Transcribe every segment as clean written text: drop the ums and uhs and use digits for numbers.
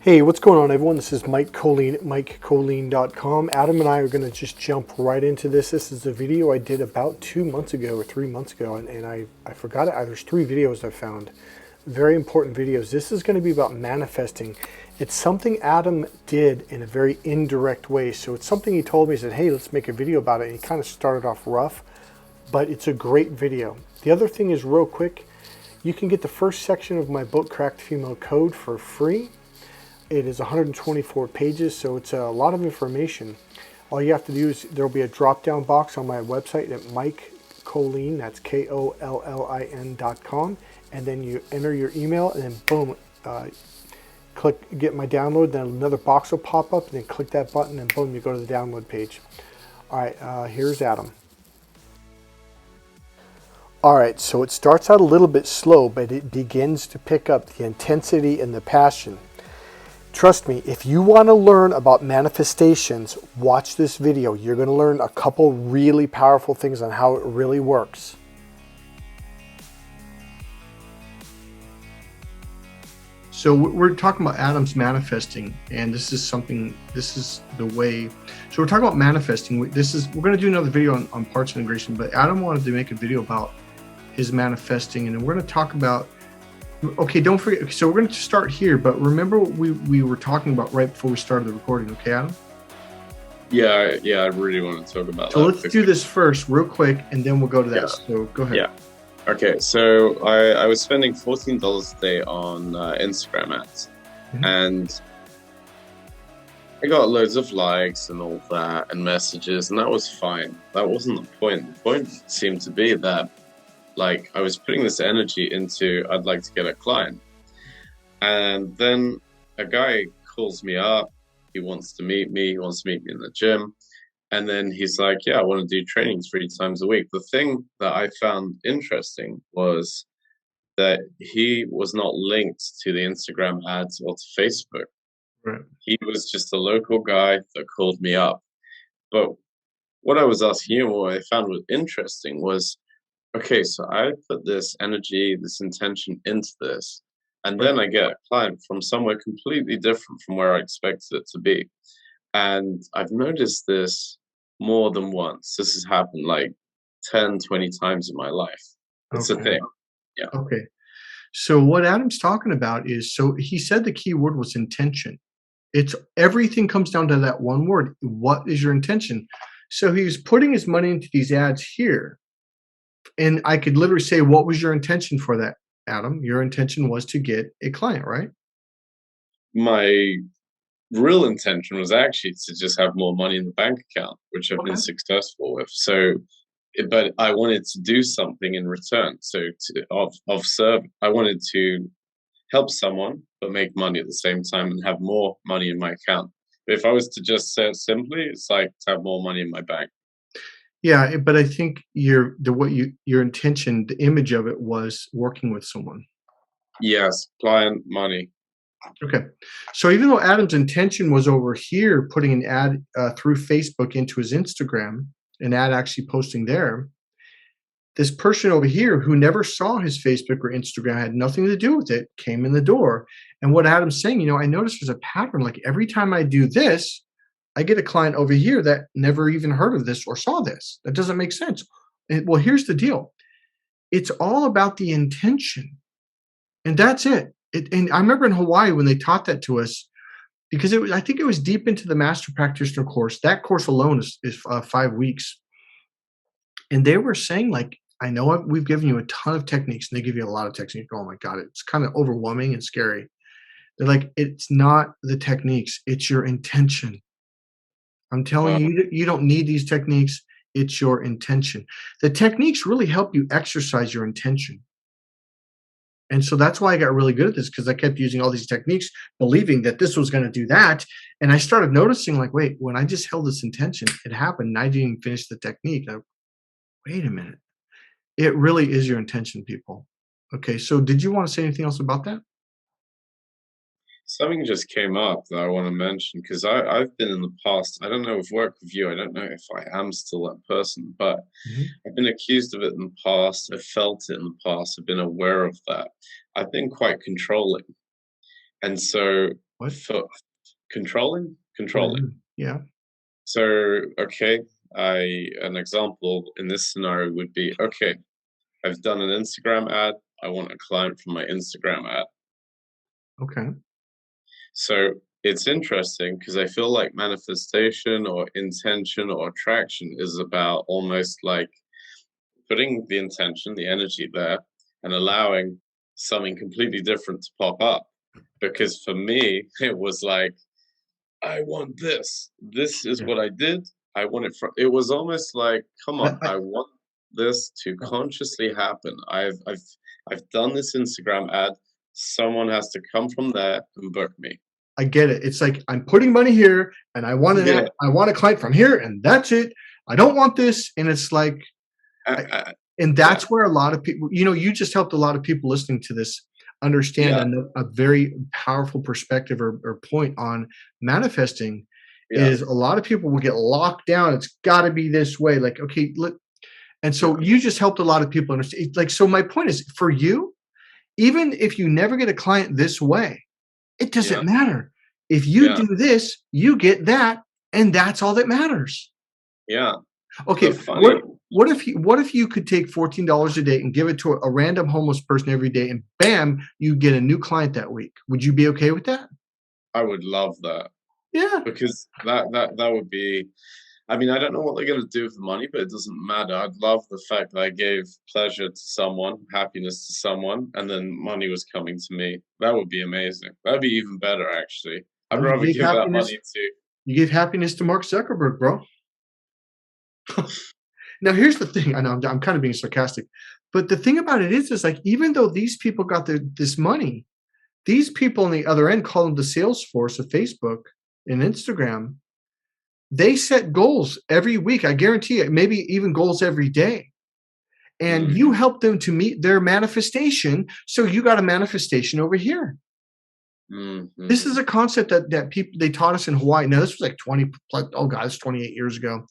Hey, what's going on, everyone? This is Mike Colleen at MikeColleen.com. Adam and I are going to just jump right into this. This is a video I did about 2 months ago or 3 months ago, and I forgot it. There's 3 videos I found. Very important videos. This is going to be about manifesting. It's something Adam did in a very indirect way. So it's something he told me. He said, hey, let's make a video about it. And he kind of started off rough, but it's a great video. The other thing is, real quick, you can get the first section of my book, Cracked Female Code, for free. It is 124 pages, so it's a lot of information. All you have to do is there'll be a drop-down box on my website at Mike Colleen, that's KOLLIN.com, and then you enter your email, and then boom, click get my download. Then another box will pop up, and then click that button, and boom, you go to the download page. All right, here's Adam. All right, so it starts out a little bit slow, but it begins to pick up the intensity and the passion. Trust me, if you want to learn about manifestations, watch this video. You're going to learn a couple really powerful things on how it really works. So we're talking about Adam's manifesting, and this is the way. So we're talking about manifesting. We're going to do another video on parts integration, but Adam wanted to make a video about his manifesting, and we're going to talk about. Okay, don't forget. So we're going to start here, but remember what we were talking about right before we started the recording. Okay, Adam? Yeah, I really want to talk about that. So let's do this first, real quick, and then we'll go to that. So go ahead. Yeah. Okay, so I was spending $14 a day on Instagram ads, and I got loads of likes and all that, and messages, and that was fine. That wasn't the point. The point seemed to be that, like, I was putting this energy into, I'd like to get a client. And then a guy calls me up. He wants to meet me. He wants to meet me in the gym. And then he's like, yeah, I want to do training 3 times a week. The thing that I found interesting was that he was not linked to the Instagram ads or to Facebook. Right. He was just a local guy that called me up. But what I was asking you, what I found was interesting was, okay, so I put this energy, this intention into this, and then I get a client from somewhere completely different from where I expected it to be. And I've noticed this more than once. This has happened like 10, 20 times in my life. It's a thing. Yeah. Okay. So what Adam's talking about is, so he said the key word was intention. It's everything comes down to that one word. What is your intention? So he's putting his money into these ads here. And I could literally say, what was your intention for that, Adam? Your intention was to get a client, right? My real intention was actually to just have more money in the bank account, which I've been successful with. So, but I wanted to do something in return. So I wanted to help someone, but make money at the same time and have more money in my account. But if I was to just say it simply, it's like to have more money in my bank. Yeah, but I think your intention, the image of it was working with someone. Yes, client money. Okay. So even though Adam's intention was over here, putting an ad through Facebook into his Instagram, an ad actually posting there, this person over here who never saw his Facebook or Instagram, had nothing to do with it, came in the door. And what Adam's saying, I noticed there's a pattern. Like every time I do this, I get a client over here that never even heard of this or saw this. That doesn't make sense. Well, here's the deal. It's all about the intention. And that's it. And I remember in Hawaii when they taught that to us, because I think it was deep into the Master Practitioner course. That course alone is 5 weeks. And they were saying, like, I know we've given you a ton of techniques, and they give you a lot of techniques. Oh my God, it's kind of overwhelming and scary. They're like, it's not the techniques, it's your intention. I'm telling you, you don't need these techniques. It's your intention. The techniques really help you exercise your intention. And so that's why I got really good at this, because I kept using all these techniques, believing that this was going to do that. And I started noticing, like, wait, when I just held this intention, it happened. And I didn't even finish the technique. Wait a minute. It really is your intention, people. Okay. So did you want to say anything else about that? Something just came up that I want to mention, because I've been in the past, I don't know if work with you, I don't know if I am still that person, but I've been accused of it in the past, I've felt it in the past, I've been aware of that. I've been quite controlling. And so What? For controlling? What do you Controlling. mean? Yeah. So, okay, an example in this scenario would be, okay, I've done an Instagram ad. I want a client from my Instagram ad. Okay. So it's interesting because I feel like manifestation or intention or attraction is about almost like putting the intention, the energy there, and allowing something completely different to pop up. Because for me, it was like, I want this. This is Yeah. what I did. I want it from. It was almost like, come on, I, I want this to consciously happen. I've done this Instagram ad. Someone has to come from there and book me. I get it. It's like I'm putting money here, and Yeah. I want a client from here, and that's it. I don't want this, and it's like, I, I, I, and yeah. that's where a lot of people, you just helped a lot of people listening to this understand Yeah. a very powerful perspective or point on manifesting. Yeah. Is a lot of people will get locked down. It's got to be this way. Like, okay, look, and Yeah. so you just helped a lot of people understand. Like, so my point is, for you, even if you never get a client this way, it Yeah. doesn't matter. If you Yeah. do this, you get that, and that's all that matters. Yeah. The Okay, funny. what if you could take $14 a day and give it to a random homeless person every day, and bam, you get a new client that week? Would you be okay with that? I would love that Yeah. because that would be. I mean, I don't know what they're gonna do with the money, but it doesn't matter. I'd love the fact that I gave pleasure to someone, happiness to someone, and then money was coming to me. That would be amazing. That'd be even better, actually. I'd Well, rather give that money to. you gave happiness to Mark Zuckerberg, bro. Now, here's the thing. I know I'm kind of being sarcastic, but the thing about it is like even though these people got this money, these people on the other end, call them the sales force of Facebook and Instagram, they set goals every week. I guarantee it, maybe even goals every day. And Mm, you help them to meet their manifestation. So you got a manifestation over here. This is mm. a concept that people they taught us in Hawaii. Now, this was like 20, like, oh God, it's 28 years ago.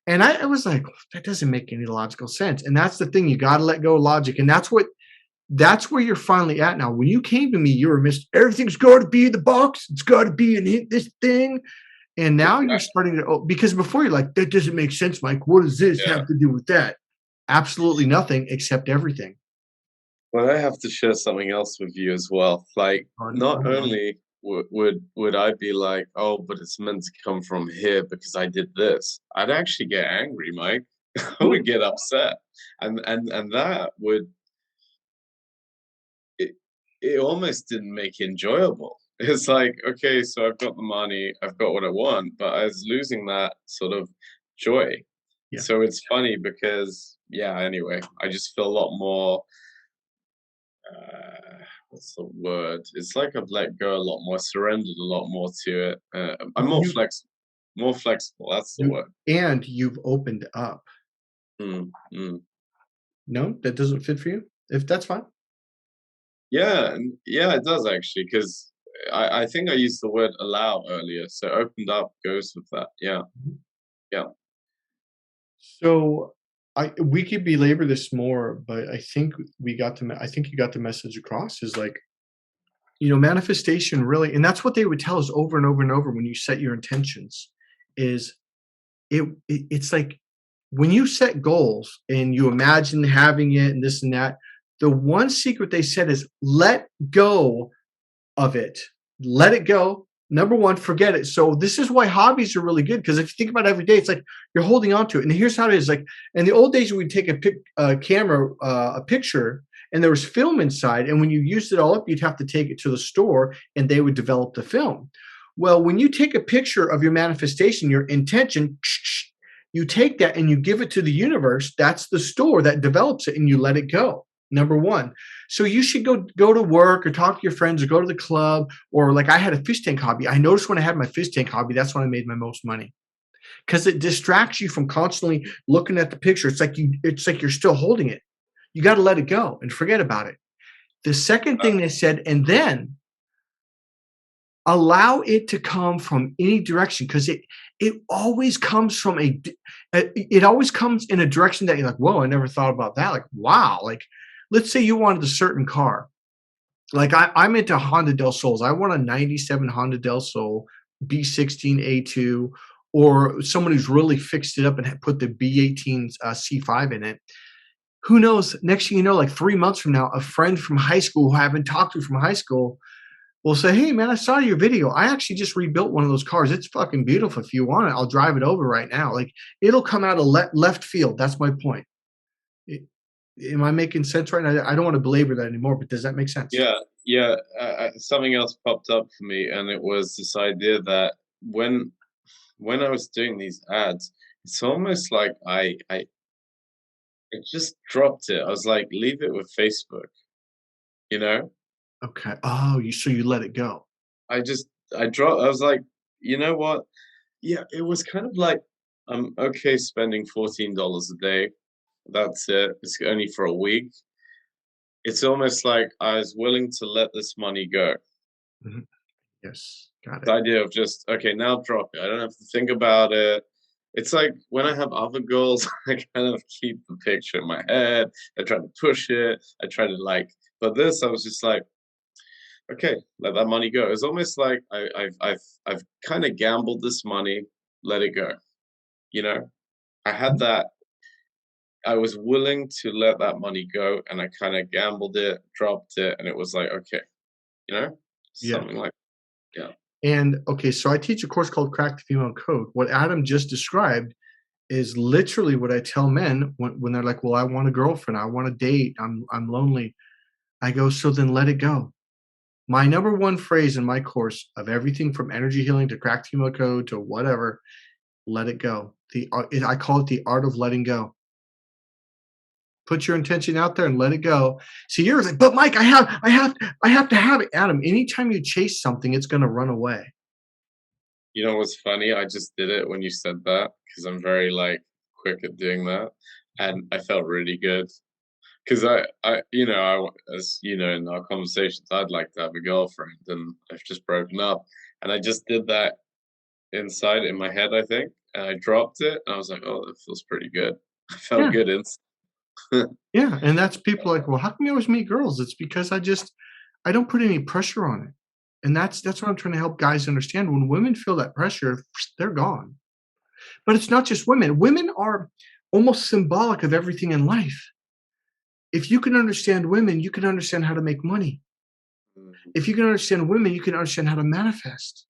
And I was like, that doesn't make any logical sense. And that's the thing, you got to let go of logic. And that's where you're finally at now. When you came to me, you were everything's got to be in the box. It's got to be in this thing. And now you're starting to, because before you're like, that doesn't make sense, Mike. What does this Yeah. have to do with that? Absolutely nothing except everything. Well, I have to share something else with you as well. Like, not only would I be like, oh, but it's meant to come from here because I did this. I'd actually get angry, Mike. I would get upset, and that would it. It almost didn't make it enjoyable. It's like, okay, so I've got the money, I've got what I want, but I was losing that sort of joy. Yeah. So it's funny because, yeah. Anyway, I just feel a lot more. What's the word? It's like I've let go a lot more, surrendered a lot more to it. I'm Well, more flexible. More flexible. That's the word. you've opened up. Mm, mm. No, that doesn't fit for you. If that's fine. Yeah, yeah, it does actually, because I think I used the word allow earlier, so opened up goes with that. Yeah, Mhm. yeah. So we could belabor this more, but I think I think you got the message across is like, manifestation really, and that's what they would tell us over and over and over when you set your intentions is it's like when you set goals and you imagine having it and this and that, the one secret they said is let go of it. Let it go. Number one, forget it. So this is why hobbies are really good because if you think about it every day, it's like you're holding on to it. And here's how it is: like in the old days, we'd take a camera, a picture, and there was film inside. And when you used it all up, you'd have to take it to the store, and they would develop the film. Well, when you take a picture of your manifestation, your intention, you take that and you give it to the universe. That's the store that develops it, and you let it go. Number one. So you should go to work or talk to your friends or go to the club, or like I had a fish tank hobby. I noticed when I had my fish tank hobby, that's when I made my most money because it distracts you from constantly looking at the picture. It's like you're still holding it. You got to let it go and forget about it. The second thing they said, and then allow it to come from any direction because it always comes from it always comes in a direction that you're like, whoa, I never thought about that. Like, wow, like let's say you wanted a certain car. Like I'm into Honda Del Sols. I want a 97 Honda Del Sol B16 A2, or someone who's really fixed it up and put the B18 C5 in it. Who knows? Next thing you know, like 3 months from now, a friend from high school who I haven't talked to from high school will say, "Hey, man, I saw your video. I actually just rebuilt one of those cars. It's fucking beautiful. If you want it, I'll drive it over right now." Like it'll come out of left field. That's my point. I- Am I making sense right now? I don't want to belabor that anymore, but does that make sense? Yeah, yeah. Something else popped up for me, and it was this idea that when I was doing these ads, it's almost like I just dropped it. I was like, leave it with Facebook, you know? Okay. Oh, you let it go. I just I dropped. I was like, you know what? Yeah, it was kind of like I'm okay spending $14 a day. That's it. It's only for a week. It's almost like I was willing to let this money go. Mhm. Yes, got The it. idea of just, okay, now drop it. I don't have to think about it. It's like when I have other goals, I kind of keep the picture in my head. I try to push it. I try to like, but this, I was just like, okay, let that money go. It's almost like I've kind of gambled this money, let it go. You know, I had Mhm. that. I was willing to let that money go, and I kind of gambled it, dropped it, and it was like, okay, you know, Yeah. something like, yeah. And okay, so I teach a course called Crack the Female Code. What Adam just described is literally what I tell men when they're like, "Well, I want a girlfriend. I want to date. I'm lonely." I go, "So then let it go." My number one phrase in my course of everything from energy healing to Crack the Female Code to whatever, let it go. I call it the art of letting go. Put your intention out there and let it go. See, you're like, but Mike, I have to have it. Adam, anytime you chase something, it's going to run away. You know what's funny? I just did it when you said that because I'm very like quick at doing that, and I felt really good because as you know, in our conversations, I'd like to have a girlfriend, and I've just broken up, and I just did that inside in my head, I think, and I dropped it, and I was like, oh, that feels pretty good. I felt Yeah, good inside. yeah, and that's people like, well, how come you always meet girls? It's because I don't put any pressure on it, and that's what I'm trying to help guys understand. When women feel that pressure, they're gone. But it's not just women. Women are almost symbolic of everything in life. If you can understand women, you can understand how to make money. Mm, If you can understand women, you can understand how to manifest.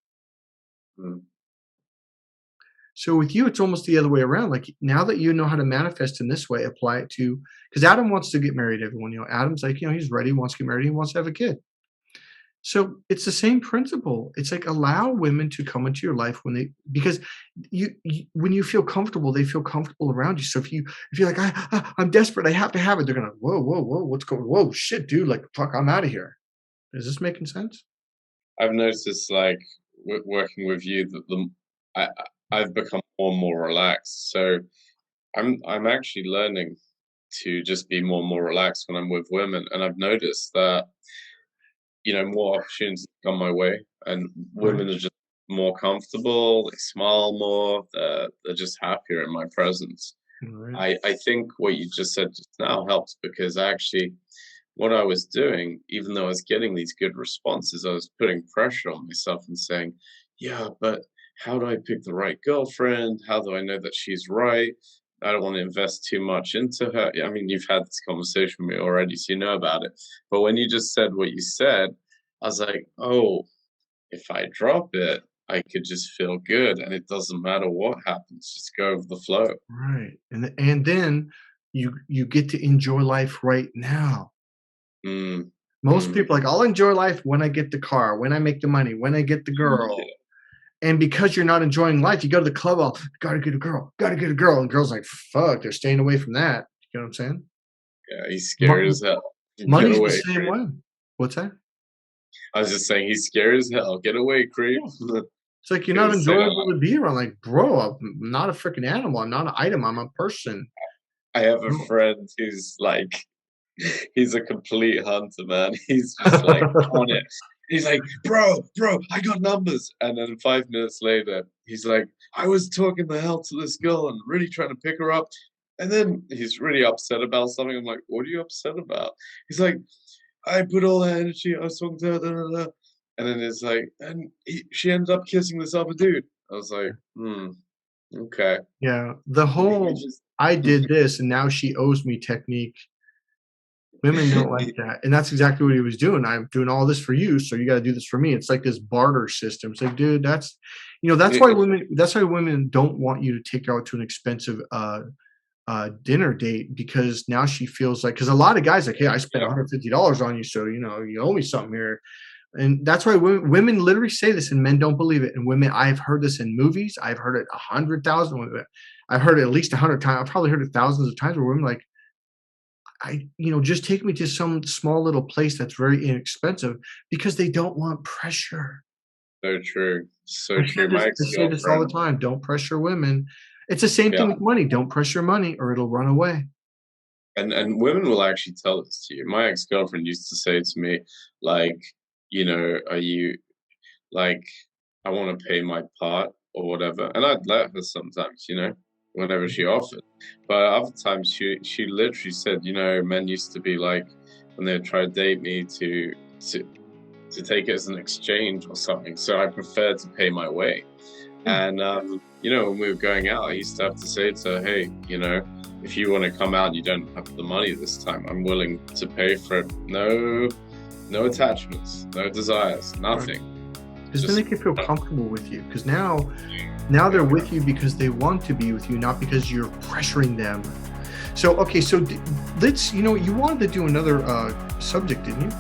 mm, So with you, it's almost the other way around. Like now that you know how to manifest in this way, apply it to because Adam wants to get married. Everyone, Adam's like, he's ready, wants to get married, he wants to have a kid. So it's the same principle. It's like allow women to come into your life when they because you when you feel comfortable, they feel comfortable around you. So if you're like I'm desperate, I have to have it, they're gonna whoa, what's going? Whoa, shit, dude, like fuck, I'm out of here. Is this making sense? I've noticed, like, working with you, that I've become more and more relaxed. So I'm actually learning to just be more and more relaxed when I'm with women, and I've noticed that more opportunities come my way, and Right. women are just more comfortable. They smile more. They're just happier in my presence. Right. I think what you just said just now helps because actually what I was doing, even though I was getting these good responses, I was putting pressure on myself and saying, yeah, but how do I pick the right girlfriend? How do I know that she's right? I don't want to invest too much into her. I mean, you've had this conversation with me already, so you know about it. But when you just said what you said, I was like, oh, if I drop it, I could just feel good and it doesn't matter what happens, just go with the flow. Right. And then you get to enjoy life right now. Mm, Most mm. people like, I'll enjoy life when I get the car, when I make the money, when I get the girl. And because you're not enjoying life, you go to the club, all gotta get a girl, gotta get a girl. And girls like, fuck, they're staying away from that. You know what I'm saying? Yeah, he's scary Mo- as hell. Get Money's the away, same creep. way. What's that? I was just saying he's scary as hell. Get away, creep. Yeah. It's like you're not Because enjoyable to be around. Like, bro, I'm not a freaking animal. I'm not an item. I'm a person. I have a No. friend who's like, he's a complete hunter, man. He's just like on it. He's like, bro, I got numbers. And then 5 minutes later, he's like, I was talking the hell to this girl and really trying to pick her up. And then he's really upset about something. I'm like, what are you upset about? He's like, I put all that energy. I was talking to her, and then it's like, she ended up kissing this other dude. I was like, okay. Yeah, the We whole just "I did this and now she owes me" technique, women don't like that, and that's exactly what he was doing. "I'm doing all this for you, so you gotta do this for me." It's like this barter system. It's like, dude, that's why women don't want you to take her out to an expensive, dinner date, because now she feels like, because a lot of guys like, "Hey, I spent yeah, $150 on you, so, you owe me something here." And that's why women literally say this and men don't believe it. And women, I've heard this in movies. I've heard it 100,000. I've heard it at least 100 times. I've probably heard it thousands of times where women like, just take me to some small little place that's very inexpensive, because they don't want pressure. so true, so true. My I say this all the ex-girlfriend, time. Don't pressure women. It's the same thing yeah, with money. Don't pressure money or it'll run away. and women will actually tell this to you. My ex-girlfriend used to say to me, like, are you like, I want to pay my part or whatever, and I'd let her sometimes, whenever she offered. But other times, she literally said, men used to be like, when they try to date me, to to take it as an exchange or something. So I prefer to pay my way. Yeah. And when we were going out, I used to have to say to her, hey, if you want to come out, you don't have the money this time. I'm willing to pay for it. No attachments, no desires, nothing. Because then they can feel comfortable with you. Because now they're with you because they want to be with you, not because you're pressuring them. So, okay, so let's, you wanted to do another subject, didn't you?